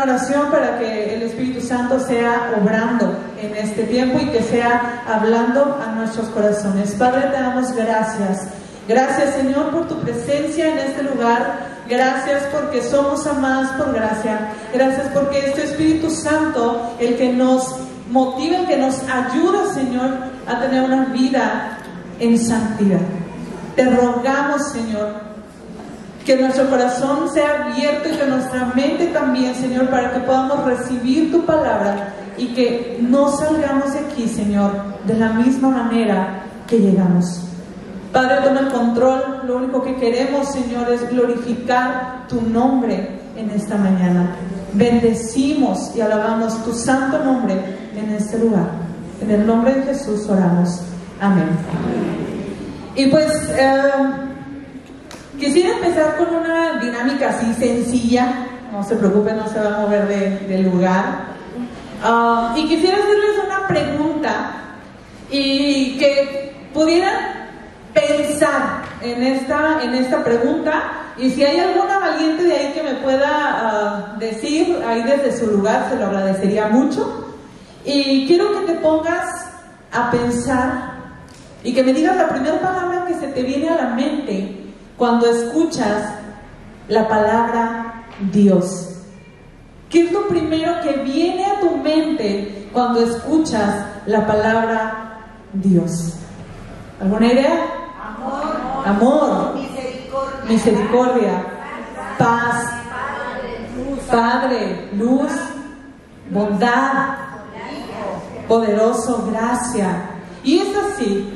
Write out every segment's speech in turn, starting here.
una oración para que el Espíritu Santo sea obrando en este tiempo y que sea hablando a nuestros corazones. Padre, te damos gracias. Gracias, Señor, por tu presencia en este lugar. Gracias porque somos amados por gracia. Gracias porque es tu Espíritu Santo el que nos motiva, el que nos ayuda, Señor, a tener una vida en santidad. Te rogamos, Señor, que nuestro corazón sea abierto y que nuestra mente también, Señor, para que podamos recibir tu palabra y que no salgamos de aquí, Señor, de la misma manera que llegamos. Padre, toma el control. Lo único que queremos, Señor, es glorificar tu nombre en esta mañana. Bendecimos y alabamos tu santo nombre en este lugar. En el nombre de Jesús oramos. Amén. Y pues quisiera empezar con una dinámica así sencilla. No se preocupen, no se va a mover del lugar. Y quisiera hacerles una pregunta y que pudieran pensar en esta pregunta, y si hay alguna valiente de ahí que me pueda decir ahí desde su lugar, se lo agradecería mucho. Y quiero que te pongas a pensar y que me digas la primera palabra que se te viene a la mente cuando escuchas la palabra Dios. ¿Qué es lo primero que viene a tu mente cuando escuchas la palabra Dios? ¿Alguna idea? Amor, misericordia, paz, Padre, luz, bondad, poderoso, gracia. Y es así,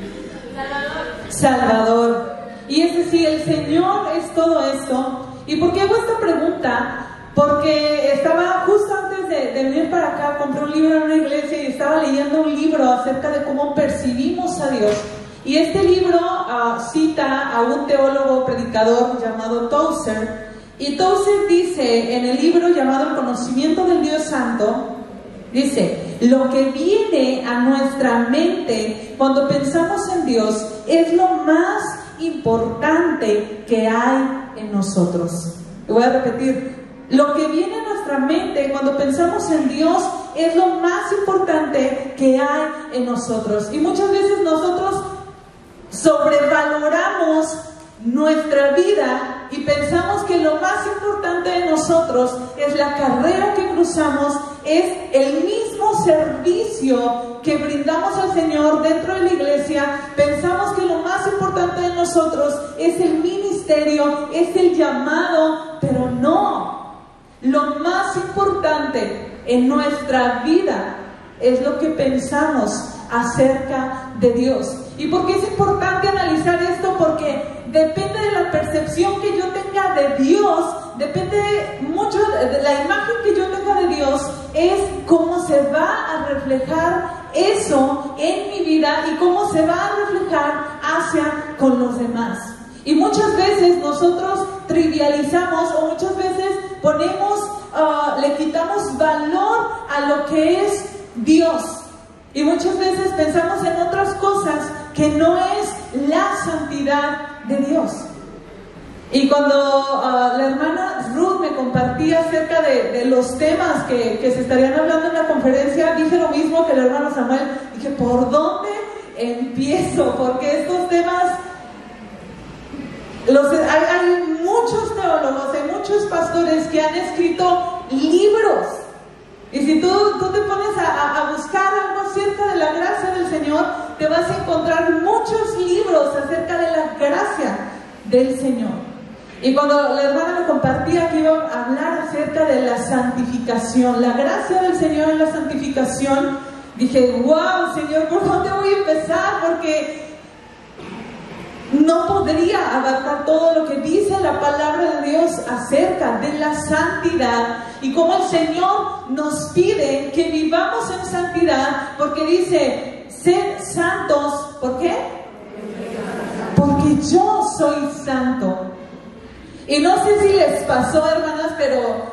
Salvador. Y es así, el Señor es todo esto. ¿Y por qué hago esta pregunta? Porque estaba justo antes de venir para acá, compré un libro en una iglesia y estaba leyendo un libro acerca de cómo percibimos a Dios. Y este libro cita a un teólogo predicador llamado Tozer. Y Tozer dice en el libro llamado El conocimiento del Dios Santo, dice: lo que viene a nuestra mente cuando pensamos en Dios es lo más importante que hay en nosotros. Lo voy a repetir: lo que viene a nuestra mente cuando pensamos en Dios es lo más importante que hay en nosotros. Y muchas veces nosotros sobrevaloramos nuestra vida y pensamos que lo más importante de nosotros es la carrera que cruzamos, es el mismo servicio que brindamos al Señor dentro de la iglesia. Pensamos que lo más importante de nosotros es el ministerio, es el llamado, pero no. Lo más importante en nuestra vida es lo que pensamos acerca de Dios. ¿Y por qué es importante analizar esto? Porque depende de la percepción que yo tenga de Dios, depende mucho de la imagen que yo tenga de Dios, es cómo se va a reflejar eso en mi vida y cómo se va a reflejar hacia con los demás. Y muchas veces nosotros trivializamos, o muchas veces le quitamos valor a lo que es Dios. Y muchas veces pensamos en otras cosas que no es la santidad de Dios. Y cuando la hermana Ruth me compartía acerca de los temas que se estarían hablando en la conferencia, dije lo mismo que el hermano Samuel. Dije, ¿por dónde empiezo? Porque estos temas hay muchos teólogos, hay muchos pastores que han escrito libros. Y si tú te pones a buscar algo acerca de la gracia del Señor, te vas a encontrar muchos libros acerca de la gracia del Señor. Y cuando la hermana me compartía que iba a hablar acerca de la santificación, la gracia del Señor en la santificación, dije, wow, Señor, ¿por dónde voy a empezar? Porque no podría abarcar todo lo que dice la palabra de Dios acerca de la santidad y cómo el Señor nos pide que vivamos en santidad, porque dice, sed santos. ¿Por qué? Porque yo soy santo. Y no sé si les pasó, hermanas, pero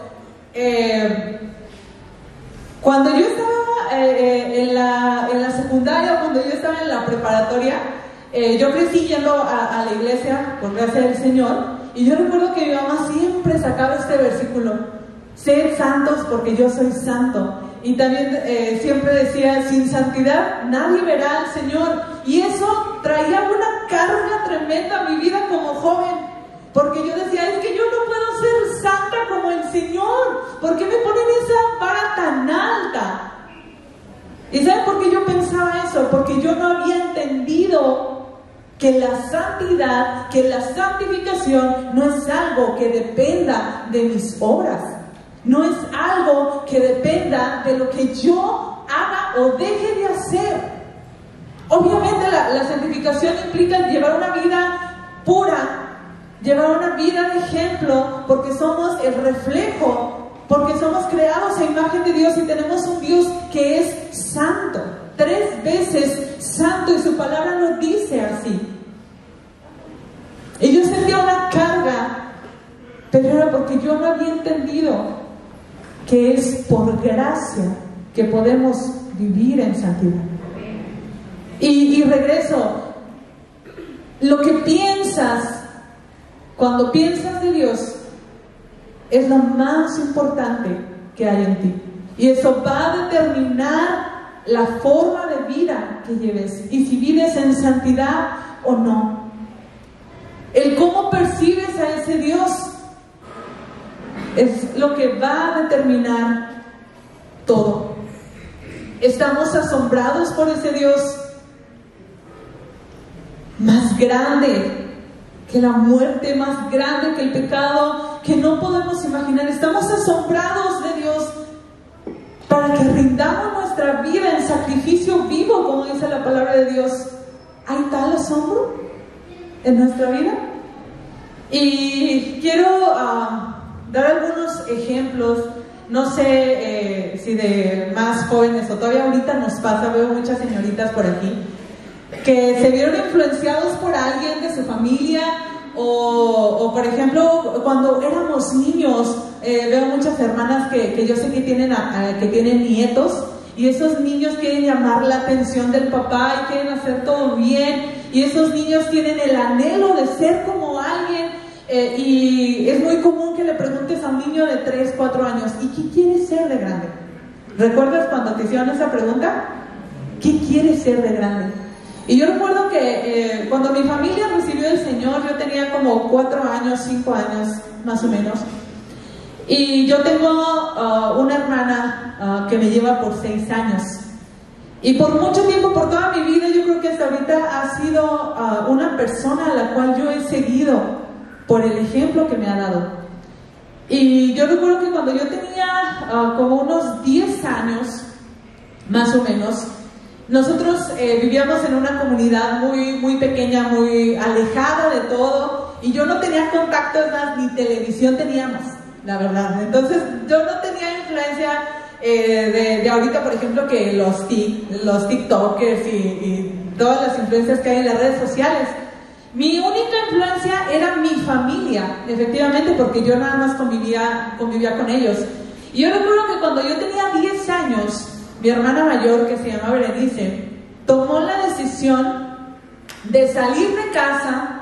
cuando yo estaba en la secundaria, cuando yo estaba en la preparatoria, yo crecí yendo a la iglesia por gracia del Señor, y yo recuerdo que mi mamá siempre sacaba este versículo: sed santos porque yo soy santo. Y también siempre decía, sin santidad nadie verá al Señor. Y eso traía una carga tremenda a mi vida como joven, porque yo decía, es que yo no puedo ser santa como el Señor. ¿Por qué me ponen esa vara tan alta? ¿Y saben por qué yo pensaba eso? Porque yo no había entendido que la santidad, que la santificación no es algo que dependa de mis obras. No es algo que dependa de lo que yo haga o deje de hacer. Obviamente la santificación implica llevar una vida pura, llevar una vida de ejemplo, porque somos el reflejo, porque somos creados a imagen de Dios y tenemos un Dios que es santo, 3 veces santo, y su palabra nos dice así. Y yo sentía una carga, pero era porque yo no había entendido que es por gracia que podemos vivir en santidad. Y regreso, lo que piensas cuando piensas de Dios es lo más importante que hay en ti, y eso va a determinar la forma de vida que lleves y si vives en santidad o no. El cómo percibes a ese Dios es lo que va a determinar todo. Estamos asombrados por ese Dios más grande que la muerte, más grande que el pecado, que no podemos imaginar. Estamos asombrados de Dios para que rindamos nuestra vida en sacrificio vivo, como dice la palabra de Dios. ¿Hay tal asombro en nuestra vida? Y quiero dar algunos ejemplos. No sé si de más jóvenes o todavía ahorita nos pasa, veo muchas señoritas por aquí que se vieron influenciados por alguien de su familia, o por ejemplo cuando éramos niños, veo muchas hermanas que yo sé que tienen nietos, y esos niños quieren llamar la atención del papá y quieren hacer todo bien, y esos niños tienen el anhelo de ser como alguien. Y es muy común que le preguntes a un niño de 3, 4 años, ¿y qué quieres ser de grande? ¿Recuerdas cuando te hicieron esa pregunta? ¿Qué quieres ser de grande? Y yo recuerdo que cuando mi familia recibió el Señor, yo tenía como 4 años, 5 años más o menos, y yo tengo una hermana que me lleva por 6 años, y por mucho tiempo, por toda mi vida, yo creo que hasta ahorita ha sido una persona a la cual yo he seguido por el ejemplo que me ha dado. Y yo recuerdo que cuando yo tenía como unos 10 años, más o menos, nosotros vivíamos en una comunidad muy, muy pequeña, muy alejada de todo, y yo no tenía contactos más, ni televisión teníamos, la verdad. Entonces yo no tenía influencia de ahorita, por ejemplo, que los TikTokers y todas las influencias que hay en las redes sociales. Mi única influencia era mi familia, efectivamente, porque yo nada más convivía con ellos. Y yo recuerdo que cuando yo tenía 10 años, mi hermana mayor, que se llama Berenice, tomó la decisión de salir de casa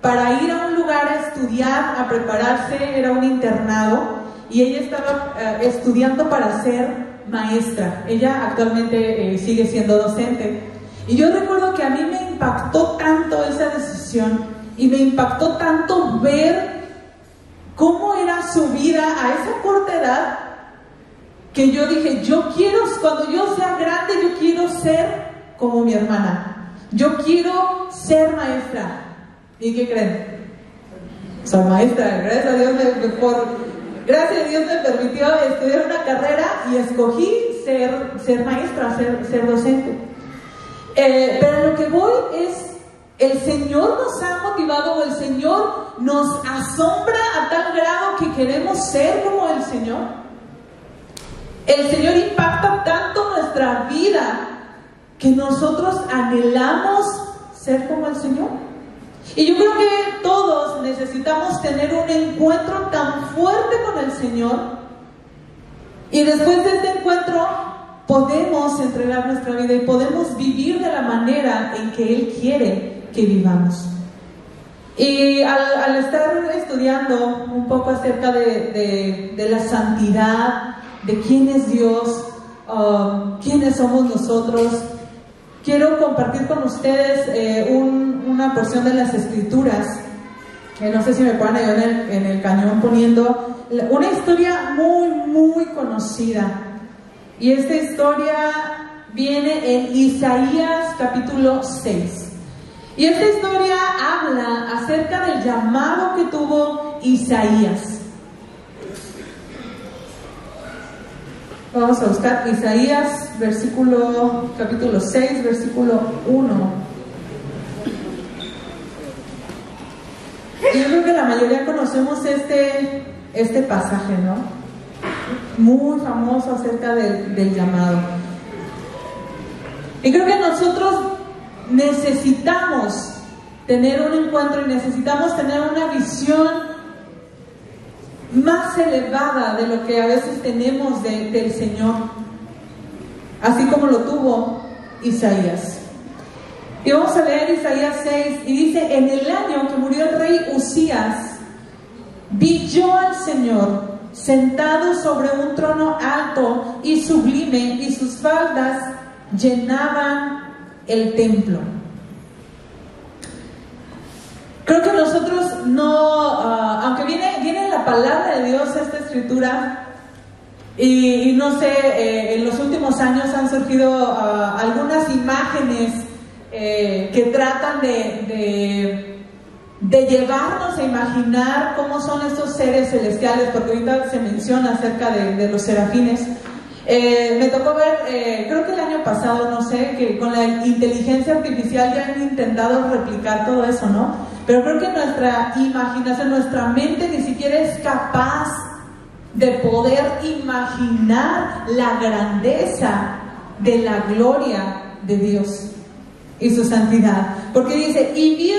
para ir a un lugar a estudiar, a prepararse. Era un internado, y ella estaba estudiando para ser maestra. Ella actualmente sigue siendo docente. Y yo recuerdo que a mí me impactó tanto esa decisión, y me impactó tanto ver cómo era su vida a esa corta edad, que yo dije, cuando yo sea grande, yo quiero ser como mi hermana. Yo quiero ser maestra. ¿Y qué creen? Soy maestra. Gracias a Dios me permitió estudiar una carrera y escogí ser maestra, ser docente. Pero lo que voy es, el Señor nos ha motivado, o el Señor nos asombra a tal grado que queremos ser como el Señor. El Señor impacta tanto nuestra vida que nosotros anhelamos ser como el Señor. Y yo creo que todos necesitamos tener un encuentro tan fuerte con el Señor, y después de este encuentro podemos entregar nuestra vida y podemos vivir de la manera en que Él quiere que vivamos. Y al estar estudiando un poco acerca de la santidad, de quién es Dios, quiénes somos nosotros, quiero compartir con ustedes una porción de las Escrituras. No sé si me pueden ayudar en el cañón poniendo una historia muy, muy conocida. Y esta historia viene en Isaías capítulo 6. Y esta historia habla acerca del llamado que tuvo Isaías. Vamos a buscar Isaías capítulo 6, versículo 1. Yo creo que la mayoría conocemos este pasaje, ¿no? Muy famoso acerca del llamado. Y creo que nosotros necesitamos tener un encuentro y necesitamos tener una visión más elevada de lo que a veces tenemos del Señor, así como lo tuvo Isaías. Y vamos a leer Isaías 6 y dice: en el año que murió el rey Usías, vi yo al Señor sentado sobre un trono alto y sublime, y sus faldas llenaban el templo. Creo que nosotros no, aunque viene la palabra de Dios a esta escritura, y no sé, en los últimos años han surgido algunas imágenes que tratan de llevarnos a imaginar cómo son estos seres celestiales, porque ahorita se menciona acerca de los serafines. Me tocó ver, creo que el año pasado, no sé, que con la inteligencia artificial ya han intentado replicar todo eso, ¿no? Pero creo que nuestra imaginación, nuestra mente ni siquiera es capaz de poder imaginar la grandeza de la gloria de Dios y su santidad. Porque dice: y vi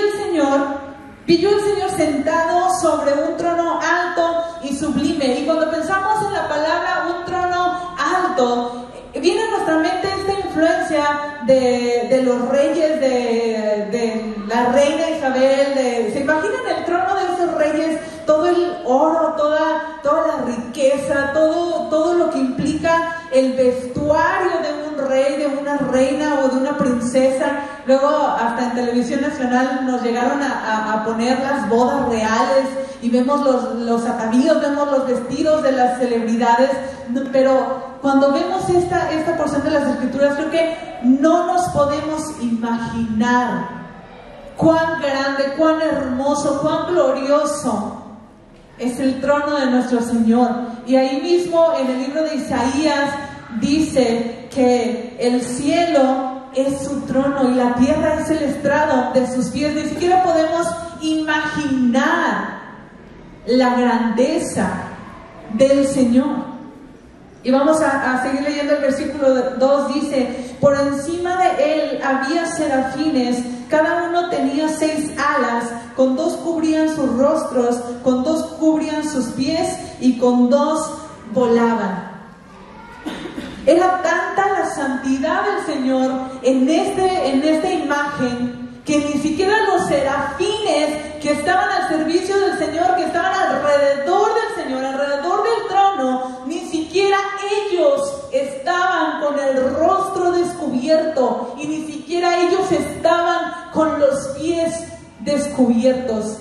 yo al Señor sentado sobre un trono alto y sublime. Y cuando pensamos en la palabra un trono alto, viene a nuestra mente esta influencia de los reyes, de la reina Isabel. ¿Se imaginan el trono de esos reyes? Todo el oro, toda la riqueza, todo lo que implica el vestuario de un rey, de una reina o de una princesa. Luego hasta en televisión nacional nos llegaron a poner las bodas reales y vemos los atavíos, vemos los vestidos de las celebridades. Pero cuando vemos esta porción de las Escrituras, creo que no nos podemos imaginar cuán grande, cuán hermoso, cuán glorioso es el trono de nuestro Señor. Y ahí mismo en el libro de Isaías dice que el cielo es su trono y la tierra es el estrado de sus pies. Ni siquiera podemos imaginar la grandeza del Señor. Y vamos a seguir leyendo el versículo 2. Dice: por encima de él había serafines, cada uno tenía 6 alas, con 2 cubrían sus rostros, con 2 cubrían sus pies y con 2 volaban. Era tanta la santidad del Señor en esta imagen, que ni siquiera los serafines que estaban al servicio del Señor, que estaban alrededor del Señor, alrededor del trono, ni siquiera ellos estaban con el rostro descubierto, y ni siquiera ellos estaban con los pies descubiertos.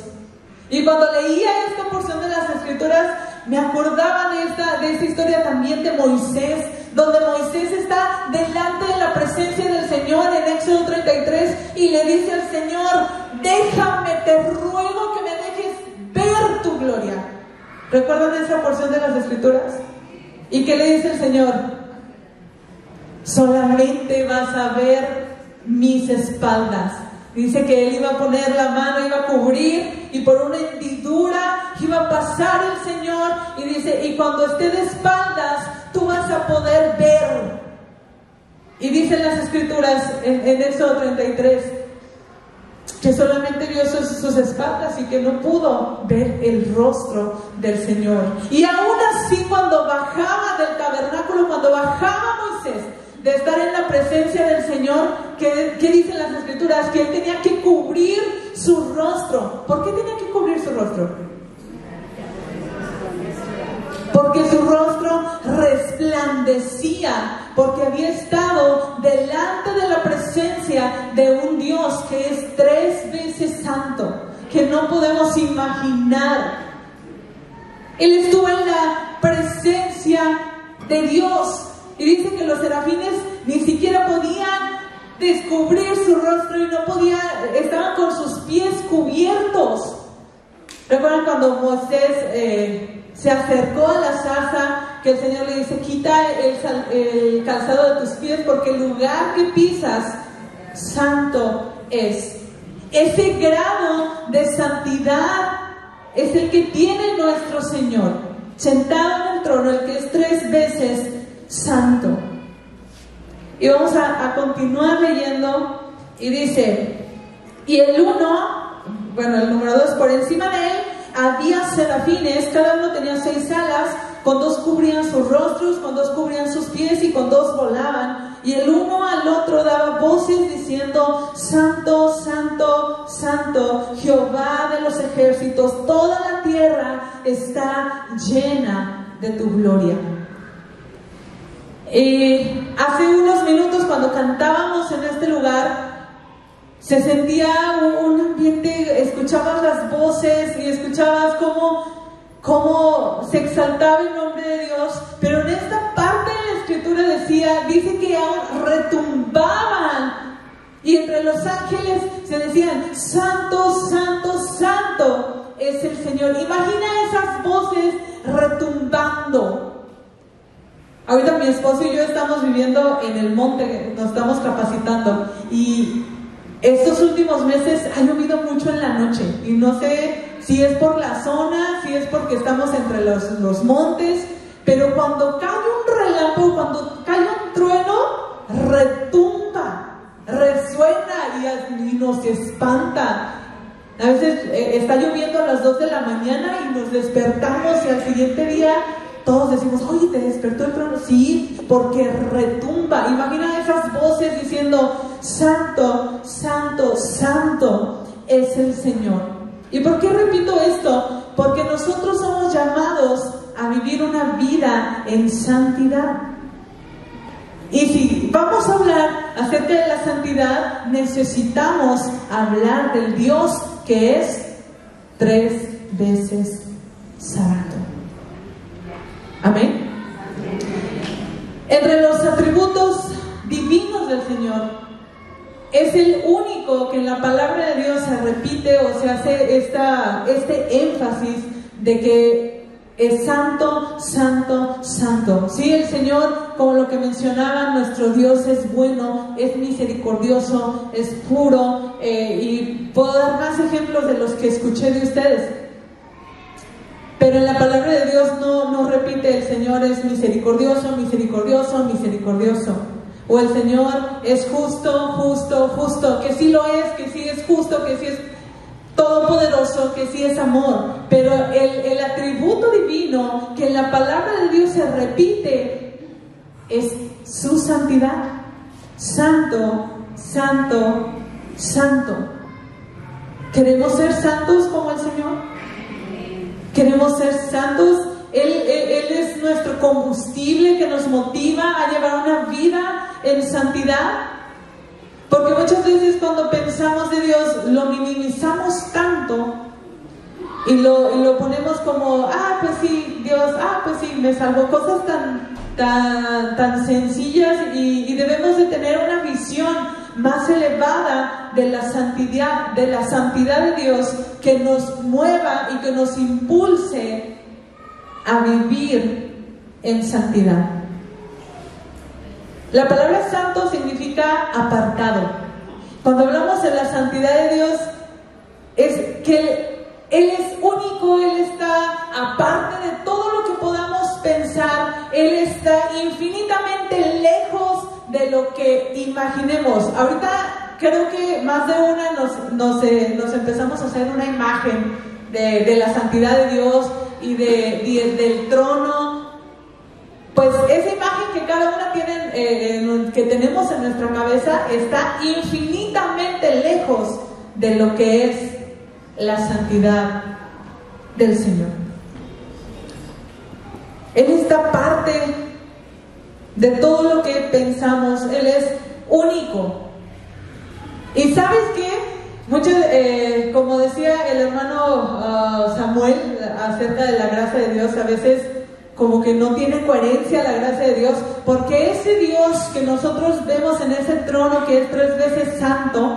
Y cuando leía esta porción de las Escrituras, me acordaba de esta historia también de Moisés, donde Moisés está delante de la presencia del Señor en Éxodo 33 y le dice al Señor: déjame, te ruego que me dejes ver tu gloria. ¿Recuerdan esa porción de las Escrituras? ¿Y qué le dice el Señor? Solamente vas a ver mis espaldas. Dice que él iba a poner la mano, iba a cubrir, y por una hendidura iba a pasar el Señor, y dice: y cuando esté de espaldas, tú vas a poder ver. Y dicen las Escrituras en Éxodo 33 que solamente vio sus espaldas y que no pudo ver el rostro del Señor. Y aún así, cuando bajaba del tabernáculo, cuando bajaba Moisés de estar en la presencia del Señor, ¿qué dicen las Escrituras? Que él tenía que cubrir su rostro. ¿Por qué tenía que cubrir su rostro? Porque su rostro resplandecía, porque había estado delante de la presencia de un Dios que es 3 veces santo, que no podemos imaginar. Él estuvo en la presencia de Dios, y dice que los serafines ni siquiera podían descubrir su rostro y no podían, estaban con sus pies cubiertos. ¿Recuerdan cuando Moisés se acercó a la zarza, que el Señor le dice: quita el calzado de tus pies, porque el lugar que pisas santo es? Ese grado de santidad es el que tiene nuestro Señor, sentado en el trono, el que es 3 veces santo. Y vamos a continuar leyendo, y dice: y el número 2, por encima de él había serafines, cada uno tenía 6 alas, con 2 cubrían sus rostros, con 2 cubrían sus pies, y con 2 volaban, y el uno al otro daba voces diciendo: Santo, Santo, Santo, Jehová de los ejércitos, toda la tierra está llena de tu gloria. Hace unos minutos, cuando cantábamos en este lugar, se sentía un ambiente, escuchabas las voces y escuchabas cómo se exaltaba el nombre de Dios, pero en esta parte de la escritura dice que retumbaban, y entre los ángeles se decían: Santo, Santo, Santo es el Señor. Imagina esas voces retumbando. Ahorita mi esposo y yo estamos viviendo en el monte, nos estamos capacitando, y estos últimos meses ha llovido mucho en la noche, y no sé si es por la zona, si es porque estamos entre los montes, pero cuando cae un relámpago, cuando cae un trueno, retumba, resuena y nos espanta. A veces está lloviendo a las 2 de la mañana y nos despertamos, y al siguiente día todos decimos: oye, ¿te despertó el trueno? Sí, porque retumba. Imagina esas voces diciendo: Santo, Santo, Santo es el Señor. ¿Y por qué repito esto? Porque nosotros somos llamados a vivir una vida en santidad. Y si vamos a hablar acerca de la santidad, necesitamos hablar del Dios que es 3 veces santo. Amén. Entre los atributos divinos del Señor, es el único que en la palabra de Dios se repite, o se hace este énfasis de que es santo, santo, santo. Sí, el Señor, como lo que mencionaban, nuestro Dios es bueno, es misericordioso, es puro, y puedo dar más ejemplos de los que escuché de ustedes. Pero en la palabra de Dios no repite: el Señor es misericordioso, misericordioso, misericordioso. O el Señor es justo, justo, justo. Que sí lo es, que sí es justo, que sí es todopoderoso, que sí es amor. Pero el atributo divino que en la palabra de Dios se repite es su santidad. Santo, santo, santo. ¿Queremos ser santos como el Señor? Queremos ser santos. Él es nuestro combustible que nos motiva a llevar una vida en santidad. Porque muchas veces cuando pensamos de Dios lo minimizamos tanto y lo ponemos como: pues sí, Dios, pues sí, me salvó. Cosas tan sencillas, y debemos de tener una visión más elevada de la santidad de Dios, que nos mueva y que nos impulse a vivir en santidad. La palabra santo significa apartado. Cuando hablamos de la santidad de Dios, es que Él es único, Él está aparte de todo lo que podamos pensar, Él está infinitamente lejos de lo que imaginemos. Ahorita creo que más de una nos empezamos a hacer una imagen de la santidad de Dios y del trono. Pues esa imagen que cada una tiene, que tenemos en nuestra cabeza, está infinitamente lejos de lo que es la santidad del Señor. En esta parte de todo lo que pensamos, Él es único. ¿Y sabes qué? Como decía el hermano Samuel acerca de la gracia de Dios, a veces como que no tiene coherencia la gracia de Dios, porque ese Dios que nosotros vemos en ese trono que es 3 veces santo,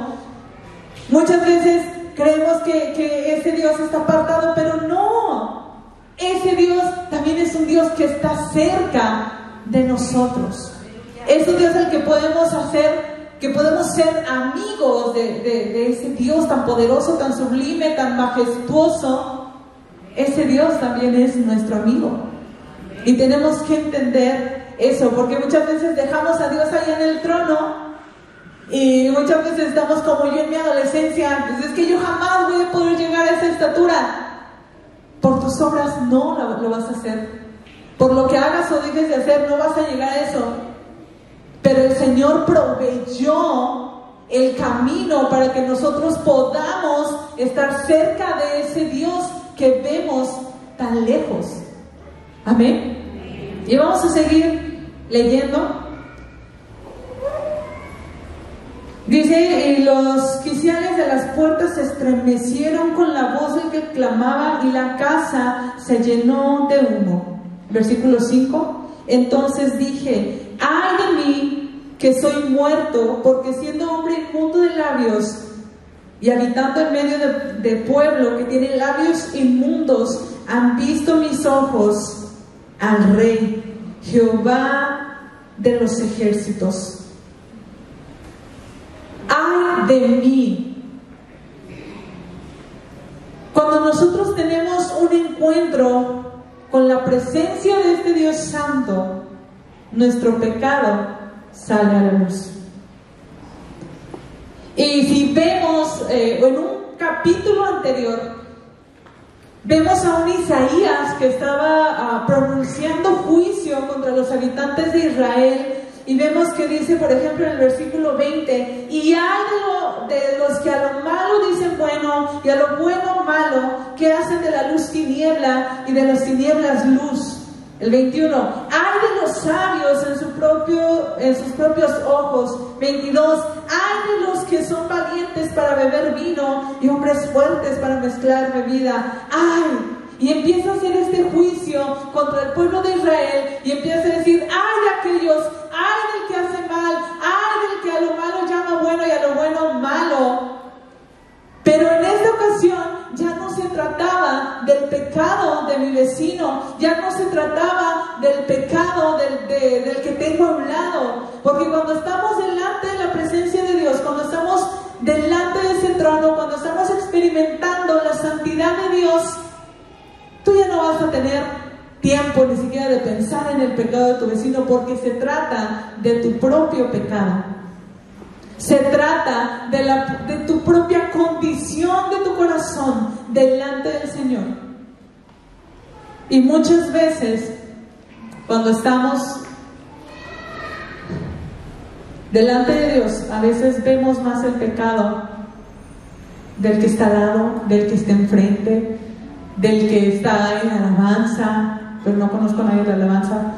muchas veces creemos que ese Dios está apartado, pero no. Ese Dios también es un Dios que está cerca de nosotros. Es un Dios al que podemos ser amigos de ese Dios tan poderoso, tan sublime, tan majestuoso. Ese Dios también es nuestro amigo. Y tenemos que entender eso, porque muchas veces dejamos a Dios ahí en el trono y muchas veces estamos como yo en mi adolescencia, pues es que yo jamás voy a poder llegar a esa estatura. Por tus obras no lo vas a hacer. Por lo que hagas o dejes de hacer no vas a llegar a eso. Pero el Señor proveyó el camino para que nosotros podamos estar cerca de ese Dios que vemos tan lejos. Amén. Y vamos a seguir leyendo. Dice, y los quiciales de las puertas se estremecieron con la voz del que clamaba y la casa se llenó de humo. Versículo 5. Entonces dije, ay de mí que soy muerto, porque siendo hombre inmundo de labios y habitando en medio de pueblo que tiene labios inmundos, han visto mis ojos al Rey, Jehová de los ejércitos. ¡Ay de mí! Cuando nosotros tenemos un encuentro con la presencia de este Dios santo, nuestro pecado sale a la luz. Y si vemos en un capítulo anterior, vemos a un Isaías que estaba pronunciando juicio contra los habitantes de Israel, y vemos que dice, por ejemplo, en el versículo 20, y hay de los que a lo malo dicen bueno, y a lo bueno malo, que hacen de la luz tiniebla, y de las tinieblas luz. El 21, hay de los sabios en sus propios ojos. 22, hay de los que son valientes para beber vino, y hombres fuertes para mezclar bebida. ¡Ay! Y empieza a hacer este juicio contra el pueblo de Israel, y empieza a decir, ay de aquellos, ay del que hace mal, ay del que a lo malo llama bueno y a lo bueno malo. Pero en esta ocasión ya no se trataba del pecado de mi vecino, ya no se trataba del pecado del que tengo a un lado, porque cuando estamos delante de la presencia de Dios, cuando estamos delante de ese trono, cuando estamos experimentando la santidad de Dios, tú ya no vas a tener tiempo ni siquiera de pensar en el pecado de tu vecino, porque se trata de tu propio pecado. Se trata de tu propia condición de tu corazón delante del Señor. Y muchas veces, cuando estamos delante de Dios, a veces vemos más el pecado del que está al lado, del que está enfrente, del que está en alabanza, pero no conozco a nadie de alabanza,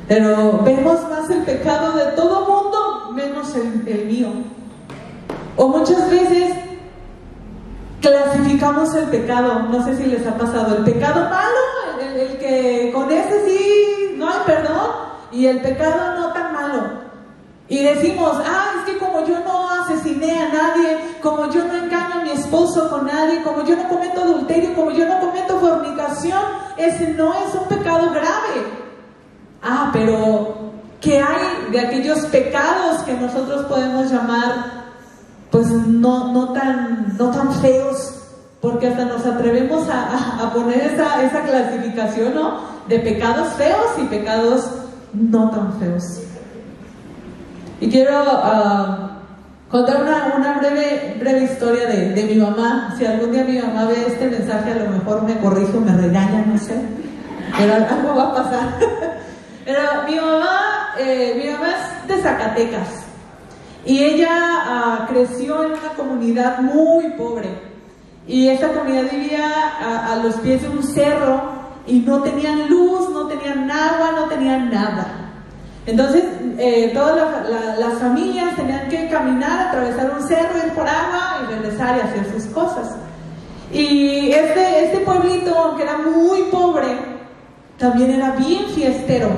pero vemos más el pecado de todo mundo menos el mío. O muchas veces clasificamos el pecado, no sé si les ha pasado, el pecado malo, el que con ese sí no hay perdón, y el pecado no tan malo. Y decimos, es que como yo no asesiné a nadie, como yo no engaño a mi esposo con nadie, como yo no cometo adulterio, como yo no cometo fornicación, ese no es un pecado grave. Pero ¿qué hay de aquellos pecados que nosotros podemos llamar pues no tan feos? Porque hasta nos atrevemos a poner esa clasificación, ¿no? De pecados feos y pecados no tan feos. Y quiero contar una breve historia de mi mamá. Si algún día mi mamá ve este mensaje, a lo mejor me corrijo, me regaña, no sé, pero algo va a pasar. Pero mi mamá es de Zacatecas, y ella creció en una comunidad muy pobre. y esta comunidad vivía a los pies de un cerro y no tenían luz, no tenían agua, no tenían nada. Entonces todas las familias tenían que caminar, atravesar un cerro, ir por agua y regresar y hacer sus cosas. Y este pueblito, aunque era muy pobre, también era bien fiestero,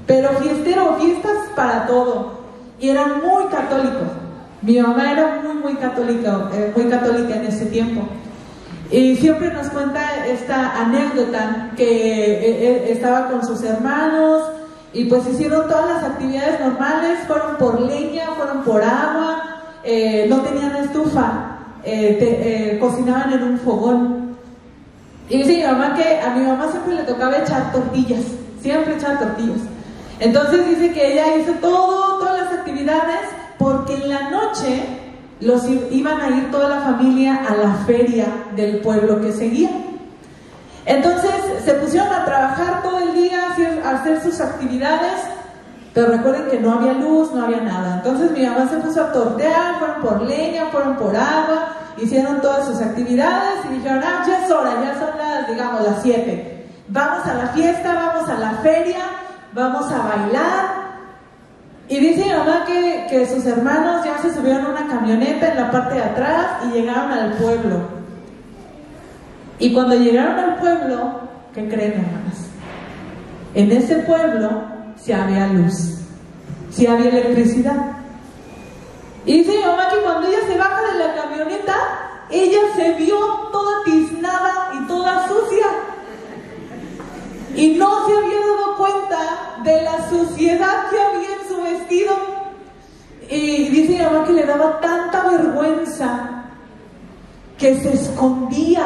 pero fiestero, fiestas para todo, y eran muy católicos. Mi mamá era muy católica en ese tiempo, y siempre nos cuenta esta anécdota que estaba con sus hermanos y pues hicieron todas las actividades normales, fueron por leña, fueron por agua, no tenían estufa, cocinaban en un fogón. Y dice mi mamá que a mi mamá siempre le tocaba echar tortillas, siempre echar tortillas. Entonces dice que ella hizo todas las actividades porque en la noche iban a ir toda la familia a la feria del pueblo que seguía. Entonces se pusieron a trabajar todo el día, a hacer sus actividades, pero recuerden que no había luz, no había nada. Entonces mi mamá se puso a tortear, fueron por leña, fueron por agua, hicieron todas sus actividades y dijeron, ya es hora, ya son las 7. Vamos a la fiesta, vamos a la feria, vamos a bailar. Y dice mi mamá que sus hermanos ya se subieron a una camioneta en la parte de atrás y llegaron al pueblo. Y cuando llegaron al pueblo, ¿qué creen, hermanas? En ese pueblo sí había luz, sí había electricidad. Y dice mi mamá que cuando ella se baja de la camioneta, ella se vio toda tiznada y toda sucia. Y no se había dado cuenta de la suciedad que había en su vestido. Y dice mi mamá que le daba tanta vergüenza que se escondía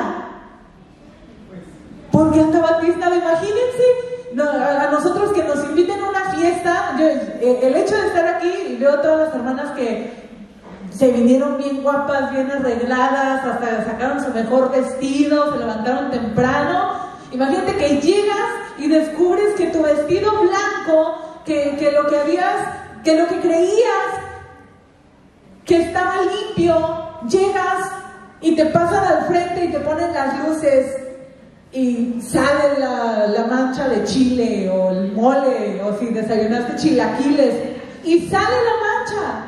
porque andaba tiznada. Imagínense, a nosotros que nos inviten a una fiesta, el hecho de estar aquí y veo a todas las hermanas que se vinieron bien guapas, bien arregladas, hasta sacaron su mejor vestido, se levantaron temprano. Imagínate que llegas y descubres que tu vestido blanco, que lo que creías que estaba limpio, llegas y te pasan al frente y te ponen las luces y sale la mancha de chile o el mole, o si desayunaste chilaquiles y sale la mancha.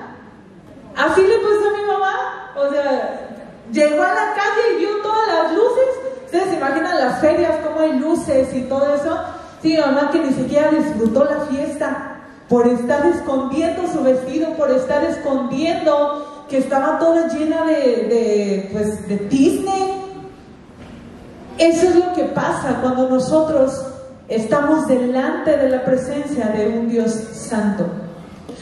Así le pasó a mi mamá. O sea, llegó a la calle y vio todas las luces. Ustedes se imaginan las ferias, cómo hay luces y todo eso. Sí, mi mamá que ni siquiera disfrutó la fiesta por estar escondiendo su vestido, por estar escondiendo que estaba toda llena de tizne. Eso es lo que pasa cuando nosotros estamos delante de la presencia de un Dios santo.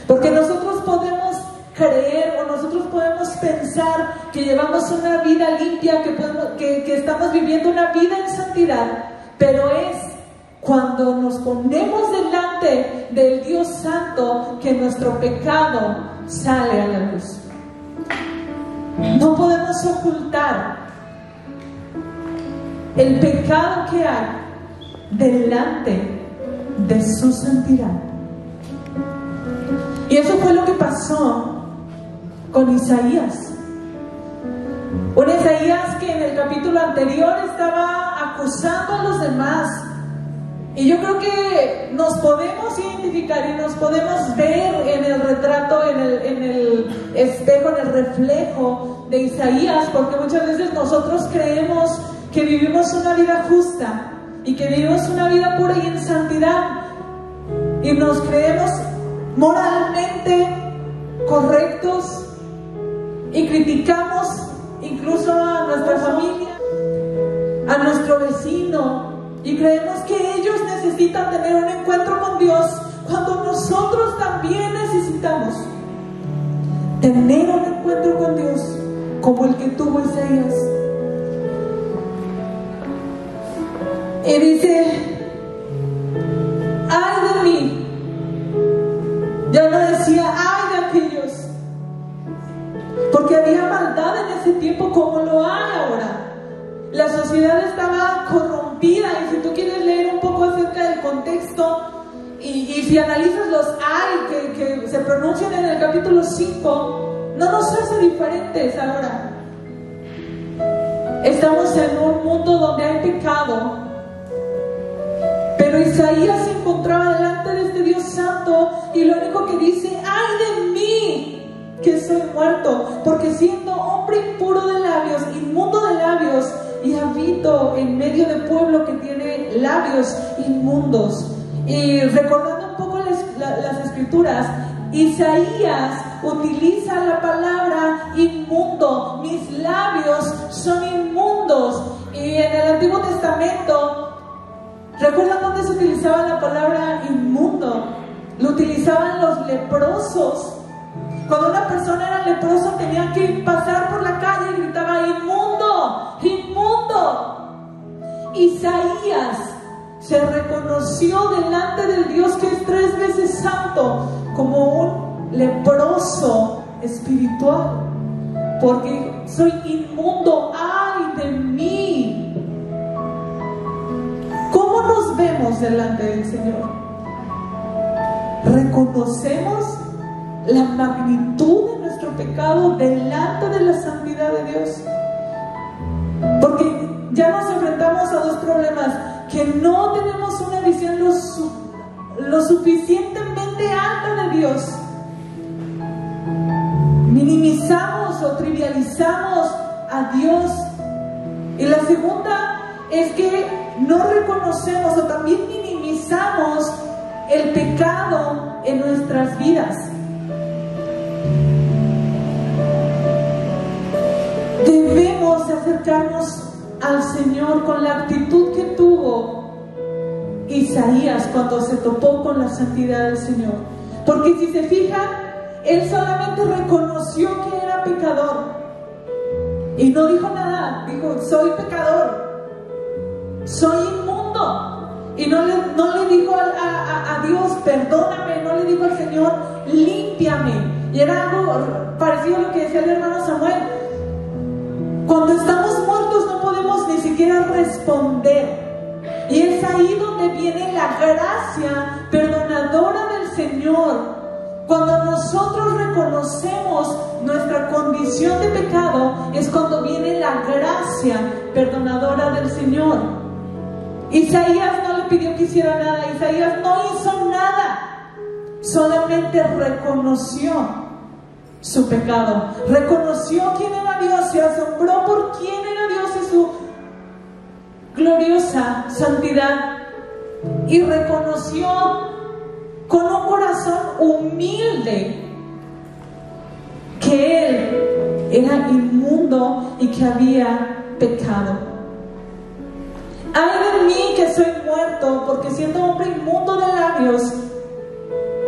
Porque nosotros podemos creer o nosotros podemos pensar que llevamos una vida limpia, que estamos viviendo una vida en santidad, pero es cuando nos ponemos delante del Dios santo que nuestro pecado sale a la luz. No podemos ocultar el pecado que hay delante de su santidad. Y eso fue lo que pasó con Isaías. Un Isaías que en el capítulo anterior estaba acusando a los demás. Y yo creo que nos podemos identificar y nos podemos ver en el retrato, en el espejo, en el reflejo de Isaías, porque muchas veces nosotros creemos que vivimos una vida justa y que vivimos una vida pura y en santidad, y nos creemos moralmente correctos y criticamos incluso a nuestra familia, a nuestro vecino, y creemos que ellos necesitan tener un encuentro con Dios cuando nosotros también necesitamos tener un encuentro con Dios como el que tuvo Isaías. Y dice, ay de mí. Ya no decía, ay de aquellos, porque había maldad en ese tiempo como lo hay ahora. La sociedad estaba corrompida, y si tú quieres leer un poco acerca del contexto y si analizas los ay que se pronuncian en el capítulo 5, no nos hace diferentes ahora. Estamos en un mundo donde hay pecado, pero Isaías se encontraba delante de este Dios santo y lo único que dice: ¡ay de mí, que soy muerto! Porque siendo hombre impuro de labios, inmundo de labios, y habito en medio de pueblo que tiene labios inmundos. Y recordando un poco las escrituras, Isaías utiliza la palabra inmundo. Mis labios son inmundos. Y en el Antiguo Testamento, ¿recuerdan dónde se utilizaba la palabra inmundo? Lo utilizaban los leprosos. Cuando una persona era leproso, tenía que pasar por la calle y gritaba: ¡inmundo! ¡Inmundo! Isaías se reconoció delante del Dios que es 3 veces santo como un leproso espiritual, porque soy inmundo. ¡Ay de mí! ¿Cómo nos vemos delante del Señor? ¿Reconocemos la magnitud de nuestro pecado delante de la santidad de Dios? Porque ya nos enfrentamos a 2 problemas: que no tenemos una visión lo suficientemente alta de Dios. Minimizamos o trivializamos a Dios. Y la segunda es que no reconocemos o también minimizamos el pecado en nuestras vidas. Debemos acercarnos al Señor con la actitud que tuvo Isaías cuando se topó con la santidad del Señor. Porque si se fijan, él solamente reconoció que era pecador y no dijo nada. Dijo: soy pecador, soy inmundo. Y no le dijo a Dios: perdóname. No le dijo al Señor: límpiame. Y era algo parecido a lo que decía el hermano Samuel: cuando estamos muertos no podemos ni siquiera responder. Y es ahí donde viene la gracia perdonadora del Señor. Cuando nosotros reconocemos nuestra condición de pecado, es cuando viene la gracia perdonadora del Señor. Isaías no le pidió que hiciera nada. Isaías no hizo nada. Solamente reconoció su pecado, reconoció quién era Dios, se asombró por quién era Dios y su gloriosa santidad, y reconoció con un corazón humilde que él era inmundo y que había pecado. ¡Ay de mí, que soy muerto! Porque siendo hombre inmundo de labios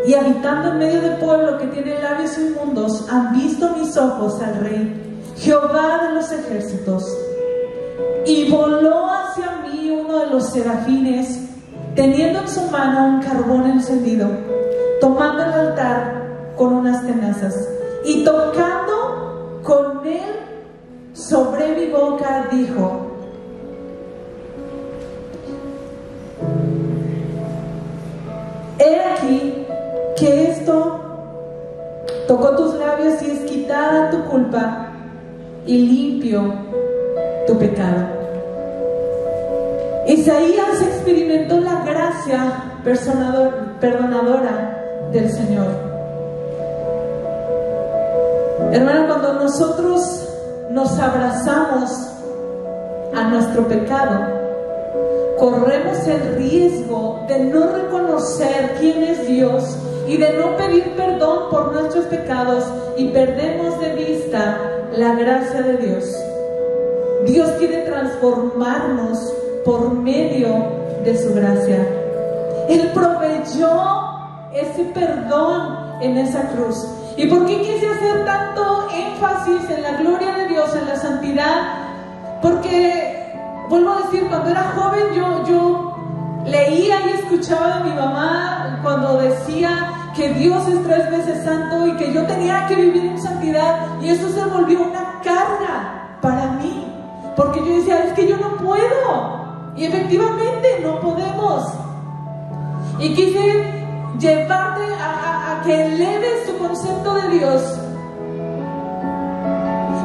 y habitando en medio del pueblo que tiene labios inmundos, han visto mis ojos al Rey, Jehová de los ejércitos. Y voló hacia mí uno de los serafines, teniendo en su mano un carbón encendido, tomando el altar con unas tenazas, y tocando con él sobre mi boca, dijo: he aquí que esto tocó tus labios y es quitada tu culpa y limpio tu pecado. Isaías experimentó la gracia perdonadora del Señor. Hermano, cuando nosotros nos abrazamos a nuestro pecado, corremos el riesgo de no reconocer quién es Dios y de no pedir perdón por nuestros pecados, y perdemos de vista la gracia de Dios. Dios quiere transformarnos por medio de su gracia. Él proveyó ese perdón en esa cruz. ¿Y por qué quise hacer tanto énfasis en la gloria de Dios, en la santidad? Porque, vuelvo a decir, cuando era joven yo leía y escuchaba a mi mamá cuando decía que Dios es 3 veces santo y que yo tenía que vivir en santidad, y eso se volvió una carga para mí, porque yo decía: es que yo no puedo. Y efectivamente no podemos. Y quise llevarte a que eleves tu concepto de Dios,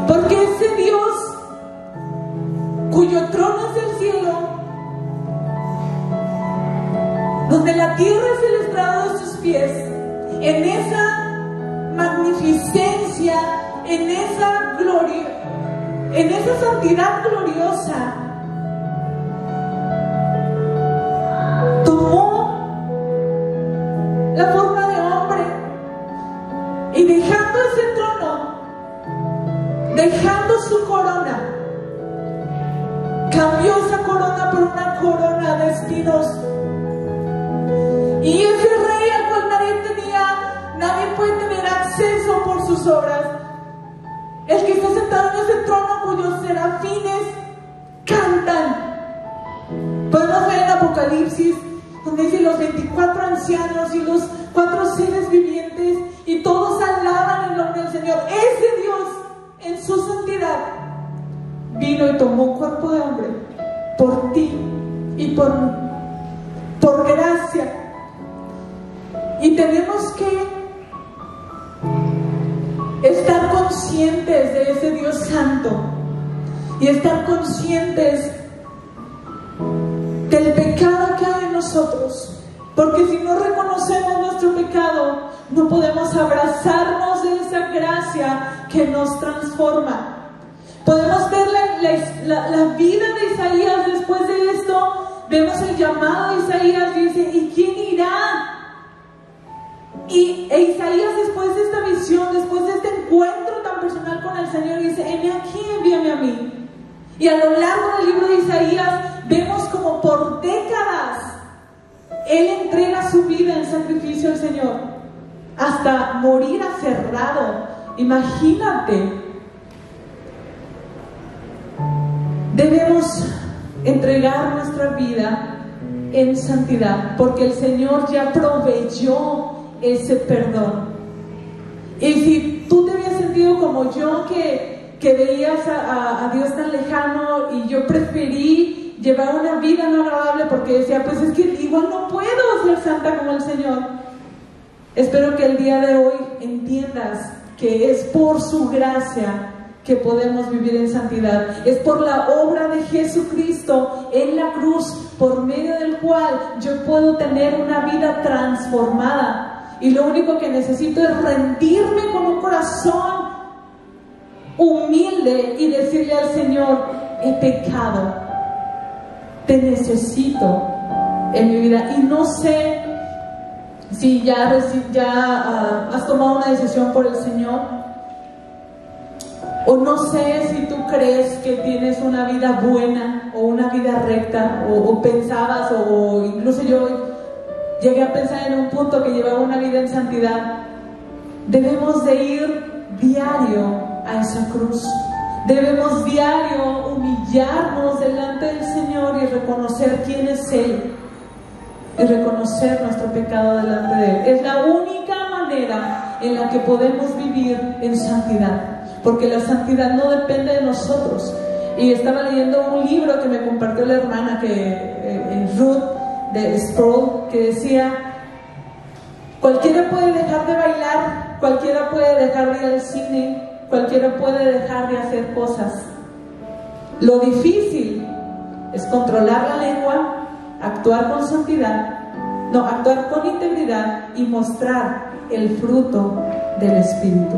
porque ese Dios cuyo trono es el cielo, donde la tierra es el estrado de sus pies, en esa magnificencia, en esa gloria, en esa santidad gloriosa, tomó la forma de hombre y dejando ese trono, dejando su corona, cambió esa corona por una corona de espinos. Y ese rey al cual nadie puede tener acceso por sus obras, el que está sentado en ese trono cuyos serafines cantan. Podemos ver en Apocalipsis donde dice los 24 ancianos y los 4 seres vivientes, y todos alaban el nombre del Señor. Ese Dios en su santidad vino y tomó cuerpo de hombre por ti y por gracia. Y tenemos que estar conscientes de ese Dios santo y estar conscientes del pecado que hay en nosotros, porque si no reconocemos nuestro pecado, no podemos abrazarnos de esa gracia que nos transforma. Podemos ver la vida de Isaías después de esto. Vemos el llamado de Isaías y dice: ¿y quién irá? E Isaías, después de esta visión, después de este encuentro tan personal con el Señor, dice: heme aquí, envíame a mí. Y a lo largo del libro de Isaías vemos como por décadas Él entrega su vida en sacrificio al Señor, hasta morir aferrado. Imagínate. Debemos entregar nuestra vida en santidad, porque el Señor ya proveyó ese perdón. Y si tú te habías sentido como yo, que veías a Dios tan lejano, y yo preferí llevar una vida no agradable porque decía: pues es que igual no puedo ser santa como el Señor. Espero que el día de hoy entiendas que es por su gracia que podemos vivir en santidad. Es por la obra de Jesucristo en la cruz, por medio del cual yo puedo tener una vida transformada. Y lo único que necesito es rendirme con un corazón humilde y decirle al Señor: he pecado, te necesito en mi vida. Y no sé si ya has tomado una decisión por el Señor, o no sé si tú crees que tienes una vida buena o una vida recta, o pensabas, o incluso yo llegué a pensar en un punto que llevaba una vida en santidad. Debemos de ir diario a esa cruz. Debemos diario humillarnos delante del Señor y reconocer quién es Él, y reconocer nuestro pecado delante de Él. Es la única manera en la que podemos vivir en santidad, porque la santidad no depende de nosotros. Y estaba leyendo un libro que me compartió la hermana, Ruth de Sproul, que decía: cualquiera puede dejar de bailar, cualquiera puede dejar de ir al cine, cualquiera puede dejar de hacer cosas. Lo difícil es controlar la lengua, actuar con santidad, actuar con integridad y mostrar el fruto del Espíritu.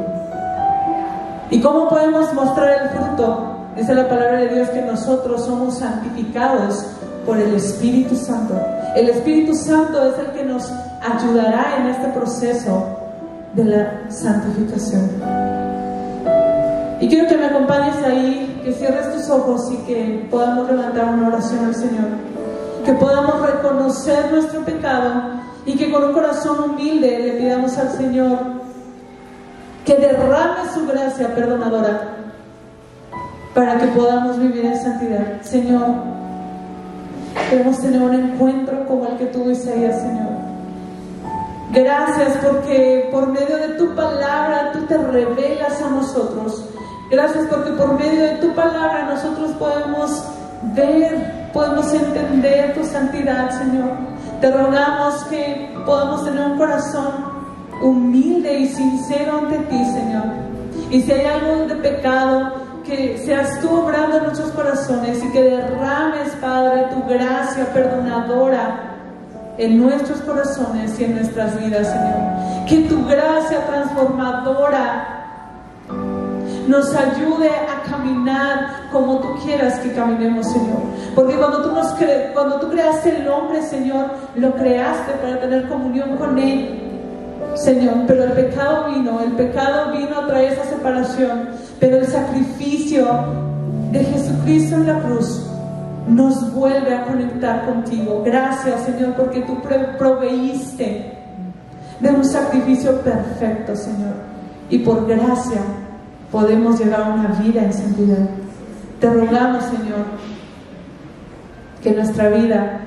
¿Y cómo podemos mostrar el fruto? Dice la palabra de Dios que nosotros somos santificados por el Espíritu Santo. El Espíritu Santo es el que nos ayudará en este proceso de la santificación. Y quiero que me acompañes ahí, que cierres tus ojos y que podamos levantar una oración al Señor, que podamos reconocer nuestro pecado y que con un corazón humilde le pidamos al Señor que derrame su gracia perdonadora para que podamos vivir en santidad. Señor, queremos tener un encuentro como el que tuvo Isaías, Señor. Gracias porque por medio de tu palabra tú te revelas a nosotros. Gracias porque por medio de tu palabra nosotros podemos ver, podemos entender tu santidad, Señor. Te rogamos que podamos tener un corazón humilde y sincero ante ti, Señor. Y si hay algo de pecado que que seas tú obrando en nuestros corazones y que derrames, Padre, tu gracia perdonadora en nuestros corazones y en nuestras vidas, Señor. Que tu gracia transformadora nos ayude a caminar como tú quieras que caminemos, Señor. Porque cuando tú creaste el hombre, Señor, lo creaste para tener comunión con Él, Señor. Pero el pecado vino a traer esa separación. Pero el sacrificio de Jesucristo en la cruz nos vuelve a conectar contigo. Gracias, Señor, porque tú proveíste de un sacrificio perfecto, Señor. Y por gracia podemos llegar a una vida en santidad. Te rogamos, Señor, que nuestra vida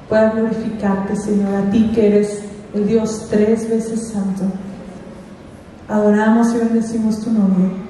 pueda glorificarte, Señor, a ti que eres el Dios 3 veces santo. Adoramos y bendecimos tu nombre.